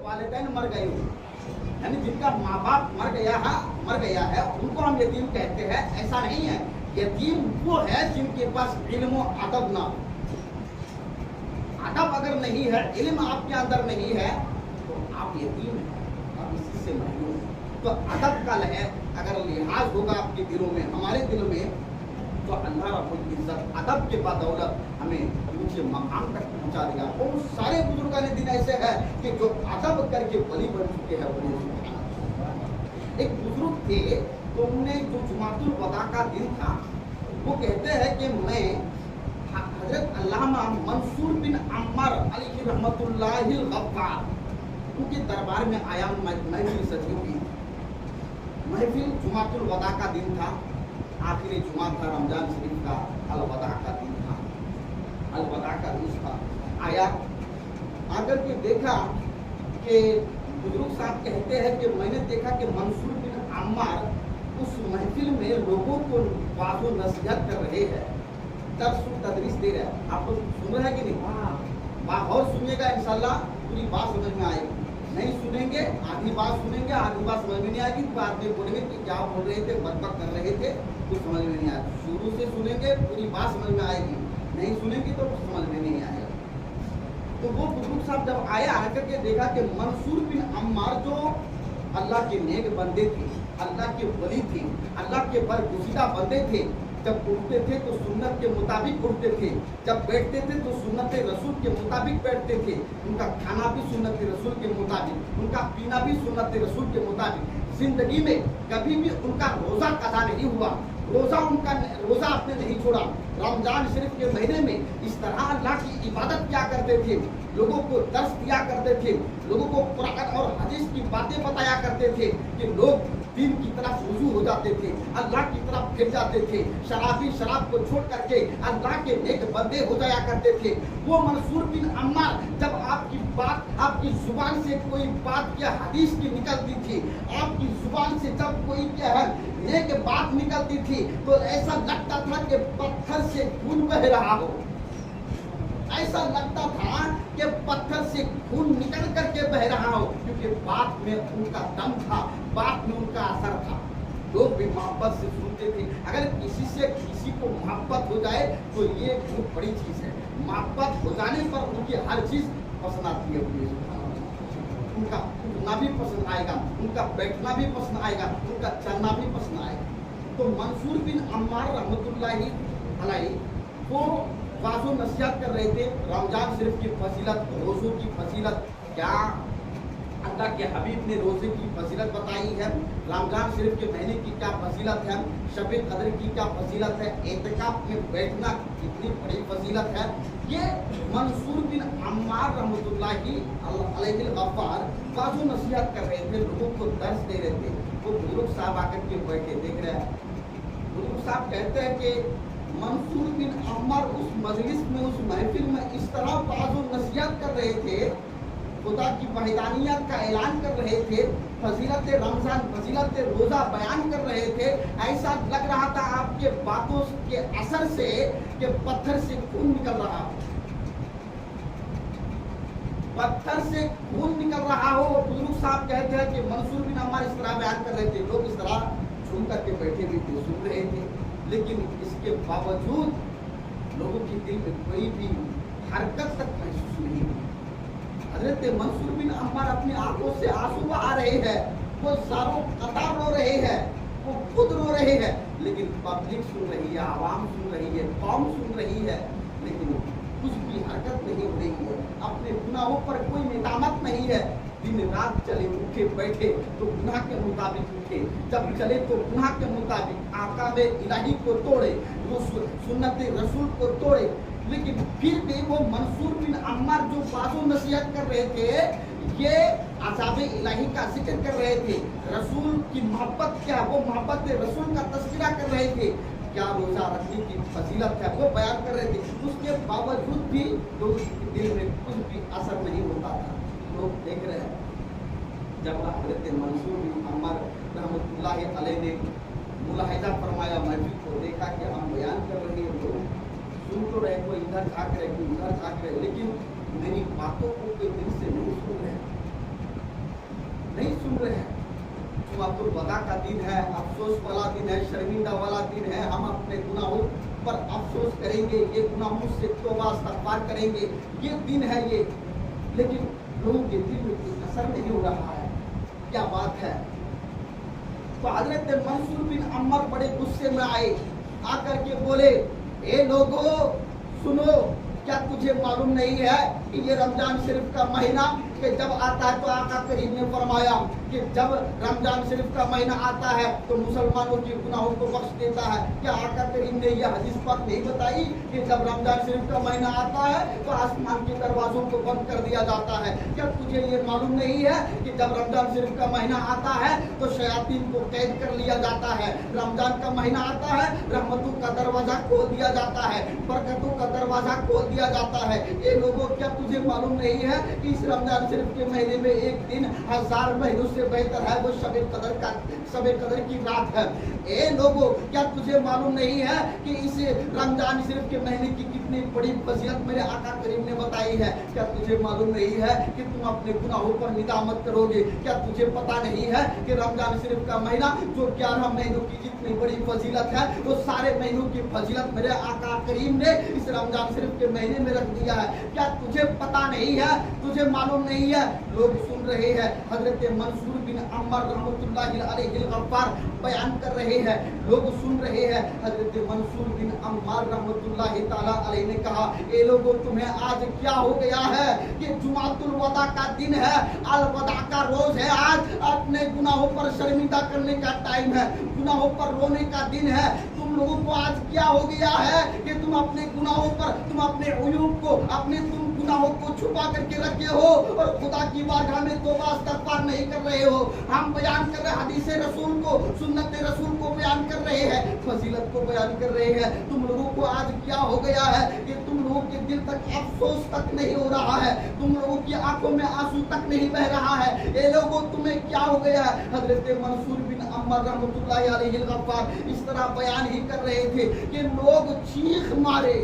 वालिदैन मर गए हो, यानी जिनका माँ बाप मर गया है उनको हम यतीम कहते हैं। ऐसा नहीं है, यतीम वो है जिनके पास इल्म और अदब ना हो। अदब अगर नहीं है, इल्म आपके अंदर नहीं है, तो आप यतीम हैं, आप इसी से महरूम हैं। तो अदब का अगर लिहाज होगा आपके दिलों में, हमारे दिल में, तो अल्लाह रब्बुल इज्जत अदब के बदौलत हमें ऊंचे मकाम तक पहुंचा देगा। और सारे बुजुर्गों ने दिन ऐसे है कि जो अदब करके वली बन चुके हैं। एक बुजुर्ग थे, तो उन्हें जो जुमातुल वदा का दिन था, वो कहते हैं कि मैं हजरत अल्लामा मंसूर बिन अम्मर अलैहि रहमतुल्लाहिल गफ्फार उनके दरबार में आया। महफिल सजी हुई, महफिल जुमातुल वदा का दिन था, आखिरी जुमा था, रमजान शरीफ का अलवदा का दिन था, अलवदा का रोज था। आया, आकर के देखा कि बुजुर्ग साहब कहते हैं कि मैंने देखा कि मंसूर बिन अम्मार उस महफिल में लोगों को वाज़ो नसीहत कर रहे हैं, दर्स तदरीस दे रहे हैं। आप लोग सुन रहे हैं कि नहीं? बात और सुनिएगा, इंशाल्लाह पूरी बात समझ में आएगी। नहीं सुनेंगे, आधी बात सुनेंगे, आधी बात समझ में नहीं आएगी, बाद में बोलेंगे कि क्या बोल रहे थे, बकबक कर रहे थे, कुछ समझ में नहीं आया। शुरू से सुनेंगे, पूरी बात समझ में आएगी, नहीं सुनेंगे तो कुछ समझ में नहीं आएगा। तो वो बुजुर्ग साहब जब आया, आकर के देखा कि मंसूर बिन अम्मार जो अल्लाह के नेक बंदे थे, अल्लाह के वली थे, अल्लाह के बरगुज़िदा बंदे थे, जब उठते थे तो सुन्नत के मुताबिक उठते थे, जब बैठते थे तो सुन्नत रसूल के मुताबिक बैठते थे, उनका खाना भी सुन्नत रसूल के मुताबिक, उनका पीना भी सुन्नत रसूल के मुताबिक। जिंदगी में कभी भी उनका रोज़ा कज़ा नहीं हुआ, रोज़ा आपने नहीं छोड़ा। रमजान शरीफ के महीने में इस तरह अल्लाह की इबादत क्या करते थे, लोगों को दर्स दिया करते थे, लोगों को कुरान और हदीस की बातें बताया करते थे कि लोग दीन की तरफ रुजू हो जाते थे, अल्लाह की तरफ फिर जाते थे, शराबी शराब को छोड़ करके अल्लाह के नेक बंदे हो जाया करते थे। वो मंसूर बिन अम्मार जब आपकी बात, आपकी जुबान से कोई बात या हदीस की निकलती थी, आपकी जुबान से जब कोई क्या है नेक बात निकलती थी, तो ऐसा लगता था कि पत्थर से खून बह रहा हो, ऐसा लगता था कि पत्थर से खून निकल करके बह रहा हो, क्योंकि बात में उनका दम था, बात में उनका असर था। लोग भी मोहब्बत से सुनते थे। अगर किसी को मोहब्बत हो जाए तो ये बहुत बड़ी चीज है। मोहब्बत हो जाने पर उनकी हर चीज पसंद आती है। उनका उठना भी पसंद आएगा, उनका बैठना भी पसंद आएगा, उनका चलना भी पसंद आएगा। तो मंसूर बिन अम्मार रहमतुल्लाहि अलैहि वो वाज़ो नसीहत कर रहे थे, रमजान शरीफ की फजीलत, रोज़ों की फजीलत, क्या अल्लाह के हबीब ने रोज़े की फजीलत बताई है, रमजान शरीफ के महीने की क्या फजीलत है, शब कदर की क्या फजीलत है, एतकाफ में बैठना कितनी बड़ी फजीलत है। ये मंसूर बिन अम्मार रहमतुल्लाहि अलैहिल गफ्फार वाज़ो नसीहत कर रहे थे, लोगों को दर्स दे रहे थे। वो बुजुर्ग साहब आकर के बैठे, देख रहे हैं। बुजुर्ग साहब कहते हैं कि मंसूर बिन अम्मार उस मजलिस में, उस महफिल में इस तरह वाज़ो नसीहत कर रहे थे, खुदा की वहदानियत का ऐलान कर रहे थे, फजीलत रमजान, फजीलत रोज़ा बयान कर रहे थे। ऐसा लग रहा था आपके बातों के असर से कि पत्थर से खून निकल रहा हो, पत्थर से खून निकल रहा हो। बुजुर्ग साहब कहते हैं कि मंसूर बिन अम्मार इस तरह बयान कर रहे थे, लोग इस तरह सुन करके बैठे भी थे, सुन रहे थे, लेकिन इसके बावजूद लोगों के दिल में कोई भी हरकत तक महसूस नहीं हुई। हजरत मंसूर बिन अम्मार अपनी आंखों से आंसू बहा रहे हैं, वो सारों कतार रो रहे हैं, वो खुद रो रहे हैं, लेकिन पब्लिक सुन रही है, आवाम सुन रही है, कौम सुन रही है, लेकिन कुछ भी हरकत नहीं हो रही है। अपने गुनाहों पर कोई निदामत नहीं है। दिन रात चले, उठे बैठे तो गुनाह के मुताबिक उठे, जब चले तो गुनाह के मुताबिक आकाबे इलाही को तोड़े, सुन्नत रसूल को तोड़े, लेकिन फिर भी वो मंसूर बिन अम्मार जो वाज़ो नसीहत कर रहे थे, ये अज़ाब इलाही का जिक्र कर रहे थे, रसूल की मोहब्बत क्या, वो मोहब्बत रसूल का तस्करा कर रहे थे, क्या रोज़ा रखने की फजीलत है वो बयान कर रहे थे। उसके बावजूद भी लोगों के दिल में कुछ भी असर नहीं होता था। लोग देख रहे हैं, जब हज़रत मंसूर बिन अम्मार रहमतुल्लाहि अलैहि ने मुलाहिजा फरमाया, महफिल को देखा कि हम बयान कर रहे हैं, लोग सुन तो रहे, कोई इधर झाँक रहे, कोई उधर झाँक रहे, लेकिन मेरी बातों को कोई दिल से नहीं सुन रहे। जुमातुल वदा का दिन है, अफसोस वाला दिन है, शर्मिंदा वाला दिन है। हम अपने गुनाहों पर अफसोस करेंगे, ये गुनाहों से तौबा इस्तग़फ़ार करेंगे, ये दिन है ये। लेकिन लोगों के दिल में कोई असर नहीं हो रहा है। क्या बात है। तो हजरत मंसूर बिन अम्मर बड़े गुस्से में आए, आकर के बोले, ए लोगों सुनो, क्या तुझे मालूम नहीं है कि ये रमजान शरीफ का महीना कि जब आता है तो आका करीम ने फरमाया कि जब रमजान शरीफ का महीना आता है तो मुसलमानों के गुनाहों को बख्श देता है। क्या आका करीम ने यह हदीस पाक नहीं बताई कि जब रमजान शरीफ का महीना आता है तो आसमान के दरवाजों को बंद कर दिया जाता है? क्या तुझे ये मालूम नहीं है कि जब रमजान शरीफ का महीना आता है तो शयातीन को कैद कर लिया जाता है? रमजान का महीना आता है, रहमतों का दरवाजा खोल दिया जाता है, बरकतों का दरवाजा खोल दिया जाता है। ये लोगों, क्या तुझे मालूम नहीं है कि इस रमजान शरीफ के महीने में एक दिन 1000 महीनों से बेहतर है, वो शबे कदर की रात है। ए लोगों, क्या तुझे मालूम नहीं है कि इस रमजान शरीफ के महीने की कितनी बड़ी फजीलत मेरे आका करीम ने बताई है? क्या तुझे मालूम नहीं है कि तुम अपने गुनाहों पर निदामत करोगे? क्या तुझे पता नहीं है कि रमजान शरीफ का महीना जो 11 महीनों की जितनी बड़ी फजीलत है, वो सारे महीनों की फजीलत मेरे आका करीम ने इस रमजान शरीफ के महीने में रख दिया है? क्या तुझे पता नहीं है? तुझे मालूम नहीं है? लोग सुन रहे हैं, हजरत मंसूर बिन अम्मर रहमतुल्लाहि अलैहि गफ्फार बयान कर रहे हैं, लोग सुन रहे हैं। हजरत मंसूर बिन अम्मर रहमतुल्लाहि ताला अलैहि ने कहा, ए लोगों, तुम्हें आज क्या हो गया है कि जुमातुल वदा का दिन है, अल वदा का रोज है, आज अपने गुनाहों पर शर्मिंदा करने का टाइम है, गुनाहों पर रोने का दिन है। तुम लोगों को आज क्या हो गया है कि तुम अपने गुनाहों पर, तुम अपने उयूब को, तुम गुनाहों को छुपा करके रखे हो और खुदा की बारगाह में तौबा इस्तग़फ़ार नहीं कर रहे हो। हम बयान कर रहे हैं हदीस रसूल को, सुन्नत रसूल को बयान कर रहे हैं, फजीलत को बयान कर रहे हैं। तुम लोगों को आज क्या हो गया है कि तुम लोगों के दिल तक अफसोस तक नहीं हो रहा है, तुम लोगों की आंखों में आंसू तक नहीं बह रहा है। ये लोगों, तुम्हें क्या हो गया है? हजरत मंसूर बिन अम्मर रहमतुल्लाहि अलैहि गफ्फार इस तरह बयान ही कर रहे थे कि लोग चीख मारे,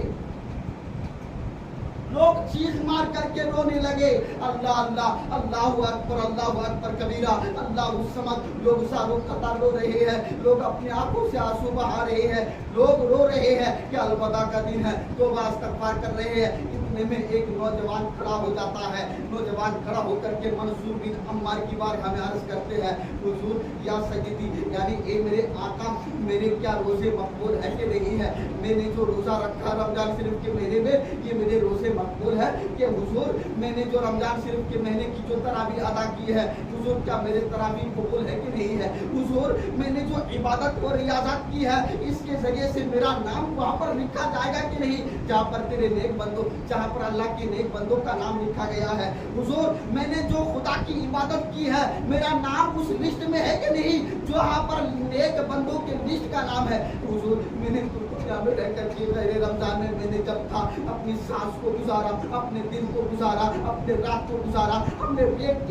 लोग चीख मार करके रोने लगे, अल्लाह अल्लाह, अल्लाहु अकबर कबीरा, अल्लाहु समद। लोग सारों कतार रो रहे हैं, लोग अपनी आंखों से आंसू बहा रहे हैं, लोग रो रहे हैं कि अलवदा का दिन है, तौबा इस्तग़फ़ार कर रहे हैं। इतने में एक नौजवान खड़ा हो जाता है। नौजवान खड़ा होकर के मंसूर बिन अम्मार की बारगाह में अर्ज करते हैं, हुजूर या सय्यदी, यानी ए मेरे आका, मेरे क्या रोजे मकबूल है कि नहीं है? मैंने जो रोजा रखा रमजान शरीफ के महीने में, ये मेरे रोजे मकबूल है कि हुजूर? मैंने जो रमजान शरीफ के महीने की जो तरावी अदा की है, हुजूर क्या मेरे तरावी कबूल है कि नहीं है? हुजूर मैंने जो इबादत और रियाजत की है, इसके जरिए से मेरा नाम वहाँ पर लिखा जाएगा कि नहीं, जहाँ पर तेरे नेक बंदों, जहाँ पर अल्लाह के नेक बंदों का नाम लिखा गया है? हुजूर मैंने जो खुदा की इबादत की है, मेरा नाम उस लिस्ट में है कि नहीं, जो यहाँ पर नेक बंदों के लिस्ट का नाम है? हुजूर मैंने दुनिया में रह करके मेरे रमजान में मैंने जब था अपनी सांस को गुजारा, अपने दिन को गुजारा, अपने रात को गुजारा, अपने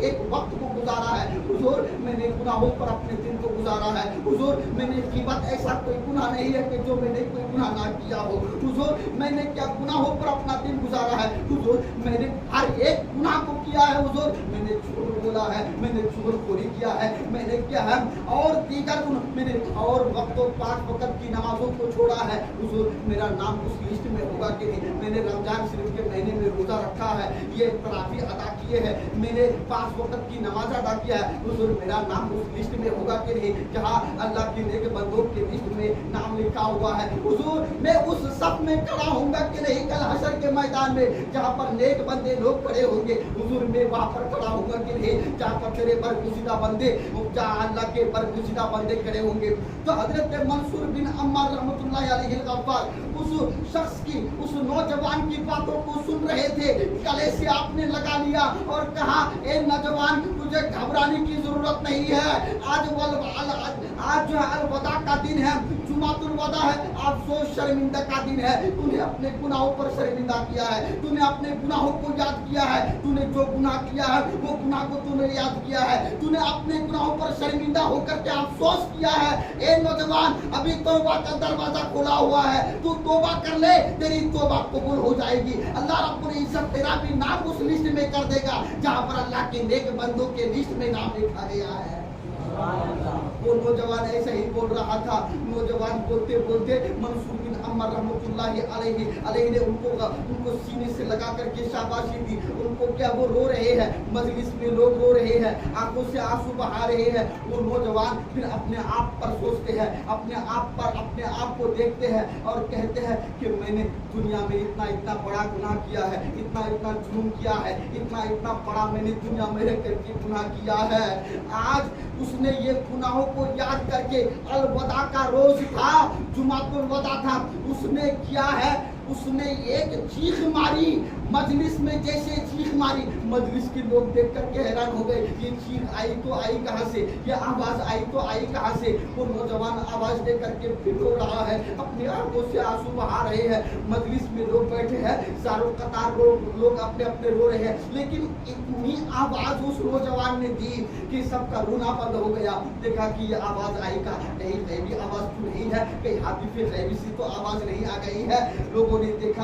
एक वक्त को गुजारा है। हुजूर मैंने गुनाहों पर अपने दिन को गुजारा है। हुजूर मैंने ग़ीबत, ऐसा कोई गुनाह नहीं है कि जो मैंने कोई गुनाह ना किया हो। हुजूर मैंने क्या गुनाहों पर अपना दिन गुजारा है। हुजूर मैंने हर एक गुनाह को किया है। हुजूर मैंने झूठ बोला है, मैंने चोरखोरी किया है, मैंने क्या है और दीगर मैंने और वक्तों 5 वक्त की नमाजों को छोड़ा है। हुजूर मेरा नाम उस लिस्ट में होगा कि नहीं? मैंने रमजान शरीफ के महीने में रोजा रखा है, ये तरावी अदा किए हैं, मैंने 5 वक्त की नमाज अदा किया है। हुजूर मेरा नाम उस लिस्ट में होगा कि नहीं, जहाँ अल्लाह के नेक बंदों के लिस्ट में नाम लिखा हुआ है? हुजूर मैं उस सब में खड़ा होऊंगा कि नहीं कल हशर के मैदान में, जहाँ पर नेक बंदे लोग खड़े होंगे? हुजूर मैं वहाँ पर खड़ा होऊंगा कि नहीं, जहाँ पर तेरे बरगुज़िदा बंदे, जहाँ अल्लाह के बरगुज़िदा बंदे खड़े होंगे? तो हजरत मंसूर बिन अम्मार रहमतुल्लाहि अलैहि गफ्फार उस शख्स की, उस नौजवान की बातों को सुन रहे थे, गले से आपने लगा लिया और कहा, ए नौजवान तुझे घबराने की जरूरत नहीं है, आज जो है अलवदा का दिन है, जुमातुल वदा है, अफसोस शर्मिंदा का दिन है। तूने अपने गुनाहों पर शर्मिंदा किया है, तूने अपने गुनाहों को याद किया है, तूने जो गुनाह किया है वो गुनाह को तूने याद किया है, तूने अपने गुनाहों पर शर्मिंदा होकर के अफसोस किया है। ए नौजवान अभी तौबा का दरवाजा खुला हुआ है, तू तौबा कर ले, तेरी तौबा कबूल हो जाएगी। अल्लाह रब्बुल इज्जत तेरा भी नाम उस लिस्ट में कर देगा, जहाँ पर अल्लाह के नेक बंदों के लिस्ट में नाम लिखा गया है। वो नौजवान ऐसा ही बोल रहा था। नौजवान बोलते बोलते मंसूर बिन अम्मर रहमतुल्लाहि अलैहि ने उनको सीने से लगा करके शाबाशी दी। उनको क्या, वो रो रहे हैं, मजलिस में लोग रो रहे हैं, आंखों से आंसू बहा रहे हैं। वो नौजवान फिर अपने आप पर सोचते हैं, अपने आप को देखते हैं और कहते हैं कि मैंने दुनिया में इतना बड़ा गुनाह किया है, इतना जुल्म किया है, इतना बड़ा मैंने दुनिया में रह करके गुनाह किया है। आज उसने ये गुनाहों को याद करके, अलवदा का रोज था, जुमातुल वदा था, उसने किया है, उसने एक चीख मारी मजलिस में। जैसे चीख मारी, मजलिस के लोग देख करके हैरान हो गए, ये चीख आई तो आई कहाँ से, ये आवाज आई तो आई कहाँ से। वो नौजवान आवाज दे करके फिर रो रहा है, अपनी आंखों से आंसू बहा रहे हैं। मजलिस में लोग बैठे हैं, सारों कतार लोग अपने अपने रो रहे हैं, लेकिन इतनी आवाज उस नौजवान ने दी कि सबका रोना बंद हो गया। देखा कि ये आवाज आई का, कहीं गैबी आवाज तो नहीं है, कहीं हाथी गैबी सी तो आवाज नहीं आ गई है। लोगों ने देख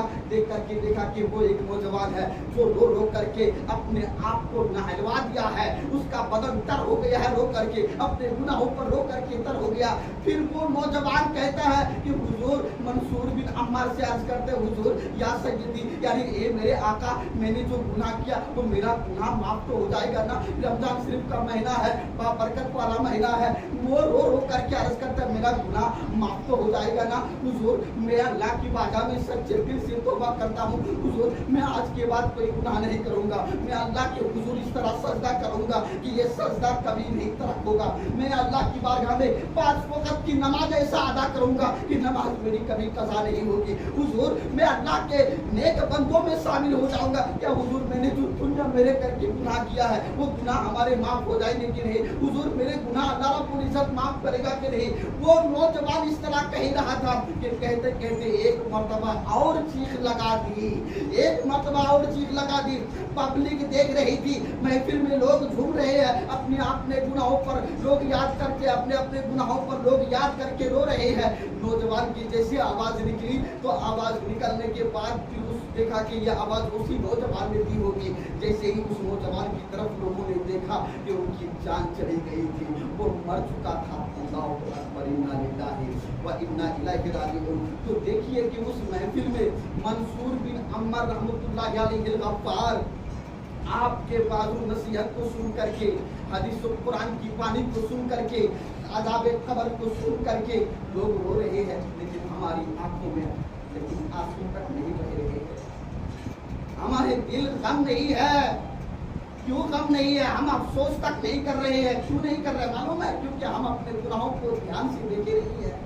करके देखा कि वो एक नौजवान है जो रो करके अपने आप को नहलवा दिया है, उसका बदन तर हो गया है रो करके, अपने गुनाहों पर रो करके तर हो गया। फिर वो नौजवान कहता है कि हुजूर, मंसूर बिन अम्मार से अर्ज करते, हुजूर या सय्यदी, यानी ए मेरे आका, मैंने जो गुनाह किया वो मेरा गुनाह माफ तो हो जाएगा ना? रमजान शरीफ का महीना है, बरकत वाला महीना है। वो रो करके अर्ज करता है, मेरा गुनाह माफ तो हो जाएगा ना? हुजूर, मैं अल्लाह की बारगाह में सच्चे दिल से तौबा करता हूँ, हुजूर मैं आज के बाद कोई गुनाह नहीं करूंगा। मैं अल्लाह के हुजूर इस तरह सजदा करूंगा कि ये सजदा कभी नहीं तरक होगा। मैं अल्लाह की बारगाह में 5 वक्त की नमाज ऐसा अदा करूंगा कि नमाज मेरी कभी कज़ा नहीं होगी। हुजूर मैं अल्लाह के नेक बंदों में शामिल हो जाऊंगा। क्या हुजूर, मैंने जो दुनिया मेरे करके गुनाह किया है वो गुनाह हमारे माफ हो जाएंगे कि नहीं? हुजूर मेरे गुनाह अल्लाह रब्बुल इज्जत माफ करेगा कि नहीं? वो नौजवान इस तरह कह रहा था कि कहते कहते एक मर्तबा और चीख लगा दी, एक मर्तबा और चीख लगा दी। पब्लिक देख रही थी, महफिल में लोग झूम रहे हैं, अपने गुनाहों पर लोग याद करके, अपने गुनाहों पर लोग याद करके रो रहे हैं। नौजवान की जैसी आवाज निकली तो आवाज निकलने के बाद फिर देखा कि यह आवाज उसी नौजवान ने दी होगी। जैसे ही उस नौजवान की तरफ लोगों ने देखा कि उनकी जान चली गई थी, वो मर चुका था। तो देखिए कि उस महफिल में मंसूर बिन अम्मर रहमतुल्लाहि अलैहि गफ्फार आपके बाजू नसीहत को सुन करके, हदीस और कुरान की पानी को सुन करके, अज़ाब कब्र को सुन करके लोग रो रहे हैं, लेकिन हमारी आंखों में लेकिन आंसू तक नहीं बह रहे हैं। हमारे दिल गम नहीं है। क्यों गम नहीं है? हम अफसोस तक नहीं कर रहे हैं। क्यों नहीं कर रहे? मालूम है, क्योंकि हम अपने गुनाहों को ध्यान से देखे नहीं है,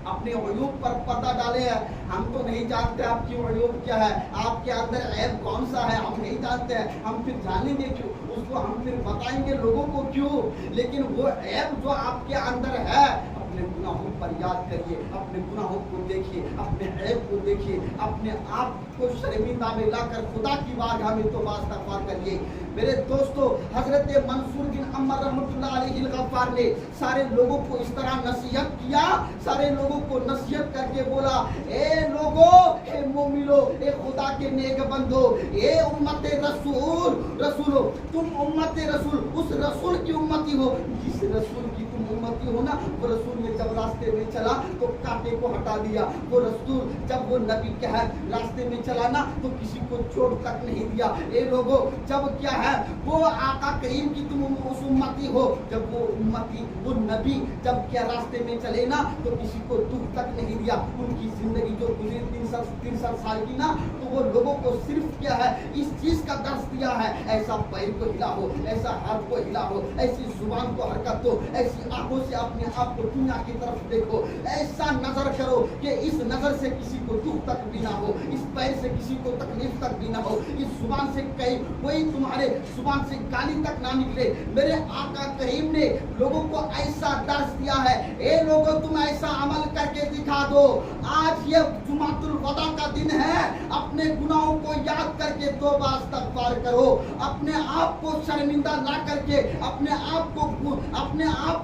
अपने अयूब पर पर्दा डाले हैं। हम तो नहीं जानते आपकी अयूब क्या है, आपके अंदर ऐब कौन सा है, हम नहीं जानते हैं। हम फिर जानेंगे क्यों? उसको हम फिर बताएंगे लोगों को क्यों? लेकिन वो ऐब जो आपके अंदर है, अपने गुनाहों पर याद करिए, अपने गुनाहों को देखिए, अपने ऐब को देखिए, अपने आप को शर्मिंदा में लाकर खुदा की बारगाह में तौबा इस्तगफार करिए। मेरे दोस्तों, हजरत मंसूर बिन अम्मर रहमतुल्लाह अलैहि गफ्फार ने सारे लोगों को इस तरह नसीहत किया, सारे लोगों को नसीहत करके बोला, ए लोगो, ए मोमिनो, ए खुदा के नेक बंदो, ए उम्मत रसूलो, तुम उम्मत रसूल, उस रसूल की उम्मती हो जिस रसूल की तुम उम्मती हो ना। वो रसूल ने जब रास्ते में चला तो कांटे को हटा दिया। वो रसूल जब वो नबी क्या है रास्ते में चला ना तो किसी को चोट तक नहीं दिया। ए लोगो, जब क्या है वो आका करीम की तुम उस उम्मती हो, जब वो उम्मती, वो नबी जब क्या रास्ते में चले ना तो किसी को दुख तक नहीं दिया। उनकी जिंदगी जो गुजरी 300 साल की ना, तो वो लोगों को सिर्फ क्या है इस चीज का दर्श दिया है, ऐसा पैर को हिला हो, ऐसा हाथ को हिला हो, ऐसी जुबान को हरकत हो, ऐसी आंखों से अपने आप को दुनिया की तरफ देखो, ऐसा नजर करो कि इस नजर से किसी को दुख तक भी ना हो, इस पैर से किसी को तकलीफ तक भी ना हो, इस जुबान से कोई तुम्हारे जुबान से गाली तक ना निकले। मेरे आका करीम ने लोगों को ऐसा दर्श दिया है, ए लोगों तुम ऐसा अमल करके दिखा दो। आज ये जुमातुल वदा का दिन है, अपने गुनाहों को याद करके तौबा इस्तगफार करो, अपने आप को शर्मिंदा ना करके अपने आप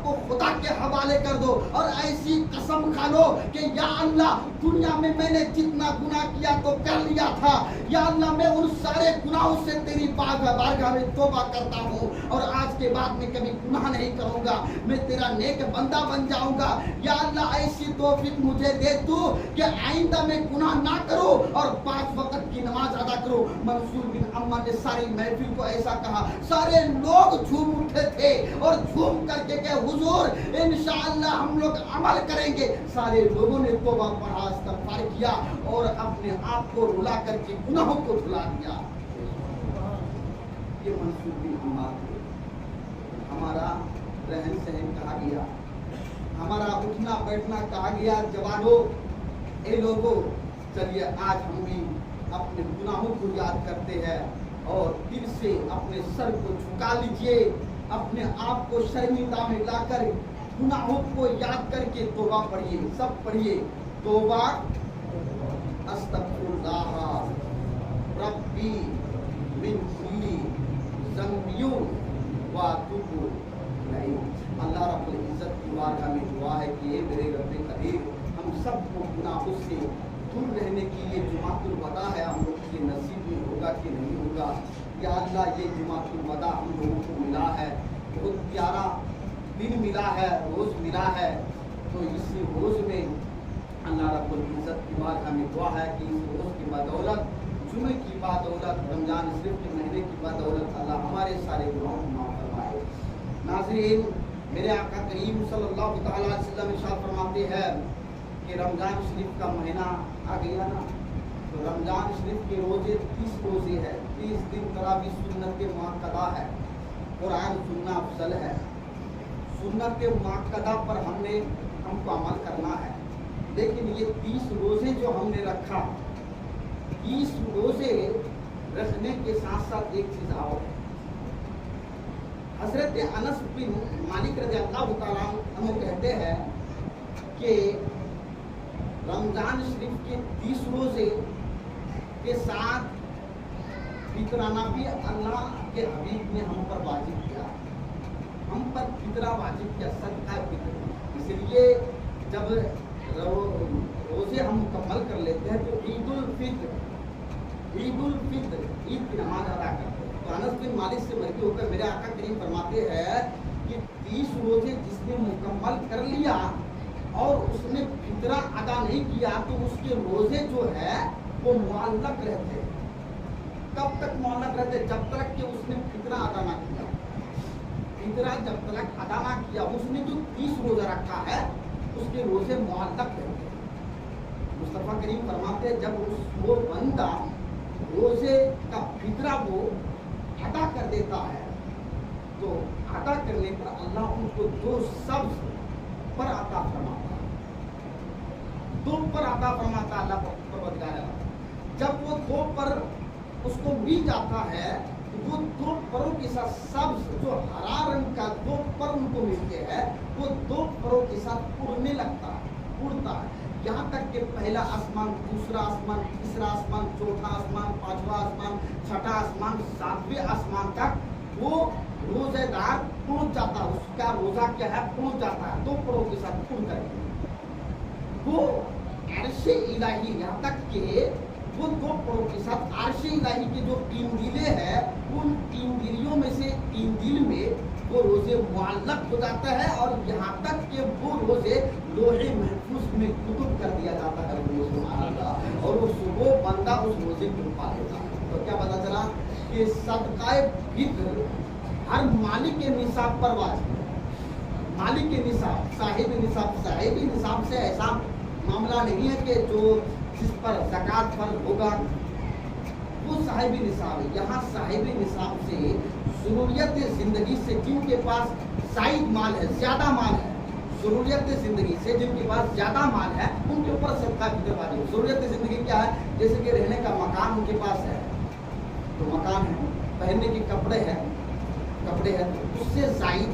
को खुदा के हवाले कर दो। اور ایسی قسم کھا لو کہ یا اللہ دنیا میں میں نے جتنا گناہ کیا تو کر لیا تھا، یا اللہ میں ان سارے گناہوں سے تیری بارگاہ میں توبہ کرتا ہوں اور آج کے بعد میں کبھی گناہ نہیں کروں گا، میں تیرا نیک بندہ بن جاؤں گا۔ یا اللہ ایسی توفیق مجھے دے تو کہ آئندہ میں گناہ نہ کروں اور 5 وقت کی نماز ادا کروں۔ منصور بن عمر نے ساری محفل کو ایسا کہا، سارے لوگ جھوم اٹھے تھے اور جھوم کر کے کہ حضور انشاءاللہ ہم لوگ عمل کریں گے۔ سارے لوگوں نے توبہ پڑھا، استغفار کیا اور اپنے آپ کو رلا کر کے گناہوں کو دھلا دیا۔ یہ منصور بن عمر تھے۔ ہمارا رہن سہن کہا گیا، ہمارا اٹھنا بیٹھنا کہا گیا، جوانوں اے لوگوں چلیے آج ہم بھی اپنے گناہوں کو یاد کرتے ہیں اور دل سے اپنے سر کو جھکا لیجئے، اپنے آپ کو شرمندہ میں لا کر گناہوں کو یاد کر کے توبہ پڑھیے، سب پڑھیے، توبہ استغفر اللہ ربی من کل ذنب واتوب الیہ۔ اللہ رب العزت کی بارگاہ میں دعا ہے کہ اے میرے رب کریم ہم سب کو گناہوں سے دور رہنے کے لیے جمعۃ الوداع ہے، ہم لوگ کے نصیب میں ہوگا کہ نہیں ہوگا۔ یا اللہ یہ جمعۃ الوداع ہم لوگوں کو ملا ہے، بہت پیارا دن ملا ہے، روز ملا ہے، تو اسی روز میں اللہ رب العزت کی بارگاہ میں دعا ہے کہ اس روز کی بدولت، جمعے کی بدولت، رمضان شریف کے مہینے کی بدولت اللہ ہمارے سارے گناہوں کو معاف فرمائے۔ ناظرین، میرے آقا کریم صلی اللہ تعالیٰ علیہ وسلم ارشاد فرماتے ہیں کہ رمضان شریف کا مہینہ آ گیا نا، تو رمضان شریف کے روزے 30 روزے ہیں، 30 دن تراویح سنت مؤکدہ ہے، قرآن سننا افضل ہے، سنت مؤکدہ پر ہم کو عمل کرنا ہے۔ لیکن یہ 30 روزے جو ہم نے رکھا، 30 روزے رکھنے کے ساتھ ساتھ ایک چیز اور ہے۔ حضرت انس بن مالک رضی اللہ تعالیٰ عنہ کہتے ہیں کہ رمضان شریف کے 30 روزے کے ساتھ فطرانہ بھی اللہ کے حبیب نے ہم پر واجب کیا، ہم پر فطرہ واجب کیا، صدقہ فطر۔ اس لیے جب روزے ہم مکمل کر لیتے ہیں تو عید الفطر عید کی نماز ادا کرتے ہیں۔ تو انس بن مالک سے مرضی ہو کر میرے آقا کریم فرماتے ہیں کہ 30 روزے جس نے مکمل کر لیا اور اس نے فطرہ ادا نہیں کیا تو اس کے روزے جو ہے وہ معلق رہتے ہیں۔ کب تک معلق رہتے؟ جب تک کہ اس نے فطرہ ادا نہ کیا۔ فطرہ جب تک ادا نہ کیا، اس نے جو 30 روزہ رکھا ہے اس کے روزے معلق رہتے ہیں۔ مصطفیٰ کریم فرماتے ہیں جب وہ بندہ روزے کا فطرہ وہ ادا کر دیتا ہے تو ادا کرنے پر اللہ ان کو 2 سبز پر عطا فرماتا ہے، 2 پر عطا فرماتا ہے اللہ پروردگار۔ جب وہ 2 پر اس کو مل جاتا ہے وہ 2 پروں کے ساتھ سبز جو ہرا رنگ کا 2 پر ان کو ملتے ہیں، وہ 2 پروں کے ساتھ اڑنے لگتا ہے، اڑتا ہے، یہاں تک کہ پہلا آسمان، دوسرا آسمان، تیسرا آسمان، چوتھا آسمان، 5واں آسمان، 6واں آسمان، 7ویں آسمان تک وہ روزے دار پہنچ جاتا ہے، اس کا روزہ کیا ہے پہنچ جاتا ہے 2 پروں کے ساتھ اڑ کر کے۔ وہ عرش الہی، یہاں تک کہ وہ 2 پروں کے ساتھ عرش الہی کے جو 3 دلیں ہیں ان 3 دلیوں میں سے 3 دل میں وہ روزے معلق ہو جاتا ہے اور یہاں تک کہ وہ روزے لوح محفوظ میں کتب کر دیا جاتا ہے اور وہ صبح بندہ اس روزے کو پا لیتا ہے۔ تو کیا پتا چلا کہ صدقہ فطر ہر مالک کے نصاب پر واجب ہے۔ مالک کے نصاب، صاحب نصاب سے ایسا معاملہ نہیں ہے کہ جو جس پر زکوٰۃ فرض ہوگا وہ صاحب نصاب ہے۔ یہاں صاحب نصاب سے ضروریت زندگی سے جن کے پاس زائد مال ہے، زیادہ مال ہے، ضروریت زندگی سے جن کے پاس زیادہ مال ہے ان کے اوپر صدقہ فطر واجب ہے۔ ضروریت زندگی کیا ہے؟ جیسے کہ رہنے کا مکان ان کے پاس ہے تو مکان ہے، پہننے کے کپڑے ہیں تو اس سے زائد،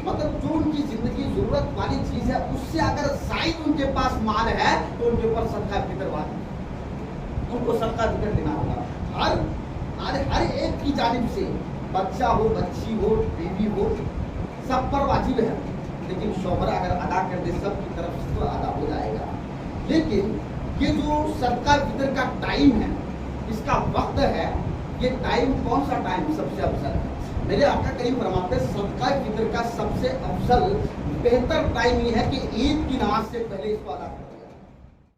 مطلب جو ان کی زندگی ضرورت والی چیز ہے اس سے اگر زائد ان کے پاس مال ہے تو ان کے اوپر صدقہ فطر واجب ہے، ان کو صدقہ فطر دینا ہوگا۔ ہر ایک کی جانب سے، بچہ ہو، بچی ہو، بیوی ہو، سب پر واجب ہے، لیکن شوہر اگر ادا کر دے سب کی طرف سے تو ادا ہو جائے گا. لیکن یہ جو صدقہ فطر کا ٹائم ہے، اس کا وقت ہے، یہ ٹائم کون سا ٹائم سب سے افضل ہے؟ میرے آقا کریم فرماتے ہیں صدقہ فطر کا سب سے افضل بہتر ٹائم یہ ہے کہ عید کی نماز سے پہلے اس کو ادا کریں.